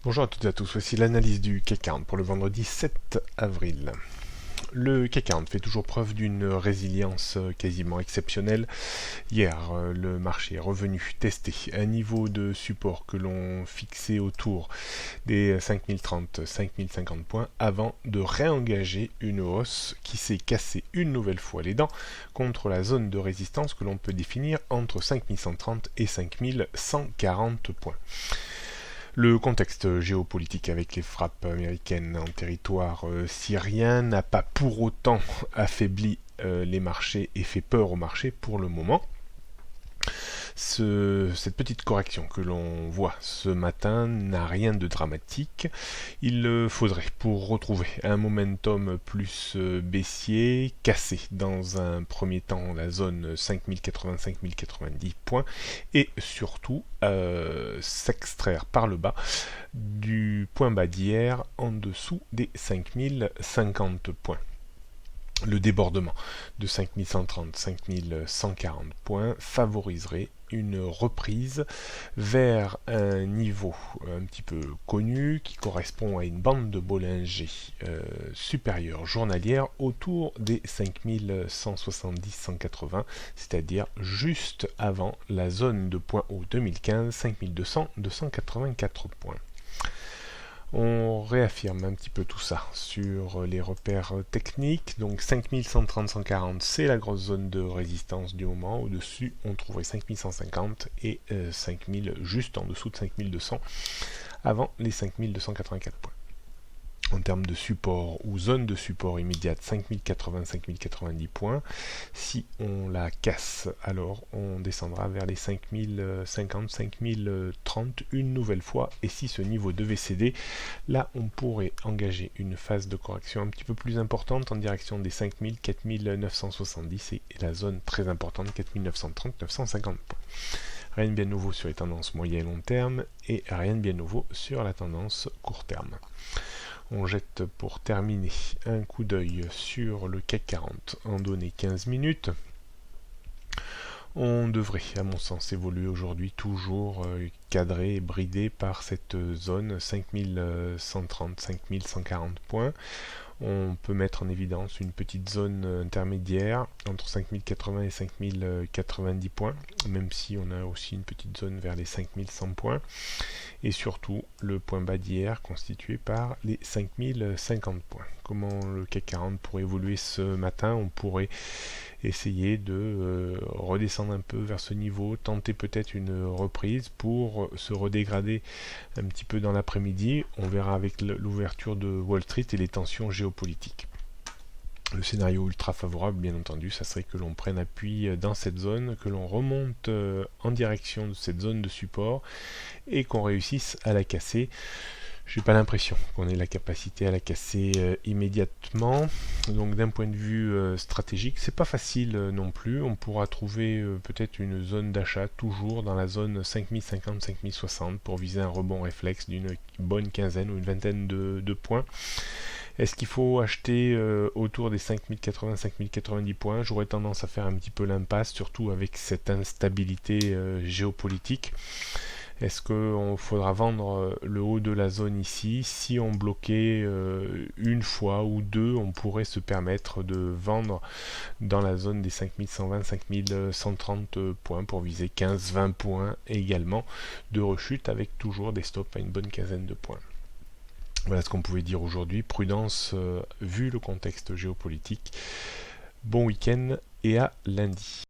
Bonjour à toutes et à tous, voici l'analyse du CAC 40 pour le vendredi 7 avril. Le CAC 40 fait toujours preuve d'une résilience quasiment exceptionnelle. Hier, le marché est revenu tester un niveau de support que l'on fixait autour des 5030, 5050 points avant de réengager une hausse qui s'est cassée une nouvelle fois les dents contre la zone de résistance que l'on peut définir entre 5130 et 5140 points. Le contexte géopolitique avec les frappes américaines en territoire syrien n'a pas pour autant affaibli les marchés et fait peur aux marchés pour le moment. Cette petite correction que l'on voit ce matin n'a rien de dramatique. Il faudrait, pour retrouver un momentum plus baissier, casser dans un premier temps la zone 5080-5090 points et surtout s'extraire par le bas du point bas d'hier en dessous des 5050 points. Le débordement de 5130-5140 points favoriserait une reprise vers un niveau un petit peu connu qui correspond à une bande de Bollinger supérieure journalière autour des 5170-180, c'est-à-dire juste avant la zone de point haut 2015, 5200-284 points. On réaffirme un petit peu tout ça sur les repères techniques. Donc 5130-140, c'est la grosse zone de résistance du moment. Au-dessus, on trouverait 5150 et 5000 juste en dessous de 5200 avant les 5284 points. En termes de support ou zone de support immédiate, 5080-5090 points. Si on la casse, alors on descendra vers les 5050-5030 une nouvelle fois. Et si ce niveau devait céder, là on pourrait engager une phase de correction un petit peu plus importante en direction des 5000-4970 et la zone très importante 4930-950 points. Rien de bien nouveau sur les tendances moyen et long terme et rien de bien nouveau sur la tendance court terme. On jette pour terminer un coup d'œil sur le CAC 40 en données 15 minutes. On devrait, à mon sens, évoluer aujourd'hui toujours cadré et bridé par cette zone 5130-5140 points. On peut mettre en évidence une petite zone intermédiaire entre 5080 et 5090 points, même si on a aussi une petite zone vers les 5100 points. Et surtout, le point bas d'hier constitué par les 5050 points. Comment le CAC 40 pourrait évoluer ce matin? On pourrait essayer de redescendre un peu vers ce niveau, tenter peut-être une reprise pour se redégrader un petit peu dans l'après-midi. On verra avec l'ouverture de Wall Street et les tensions géopolitiques. Le scénario ultra favorable, bien entendu, ça serait que l'on prenne appui dans cette zone, que l'on remonte en direction de cette zone de support et qu'on réussisse à la casser. J'ai pas l'impression qu'on ait la capacité à la casser immédiatement. Donc d'un point de vue stratégique, c'est pas facile non plus. On pourra trouver peut-être une zone d'achat toujours dans la zone 5050-5060 pour viser un rebond réflexe d'une bonne quinzaine ou une vingtaine de points. Est-ce qu'il faut acheter autour des 5080-5090 points? J'aurais tendance à faire un petit peu l'impasse, surtout avec cette instabilité géopolitique. Est-ce qu'il faudra vendre le haut de la zone ici? Si on bloquait une fois ou deux, on pourrait se permettre de vendre dans la zone des 5120-5130 points pour viser 15-20 points également de rechute avec toujours des stops à une bonne quinzaine de points. Voilà ce qu'on pouvait dire aujourd'hui. Prudence vu le contexte géopolitique. Bon week-end et à lundi.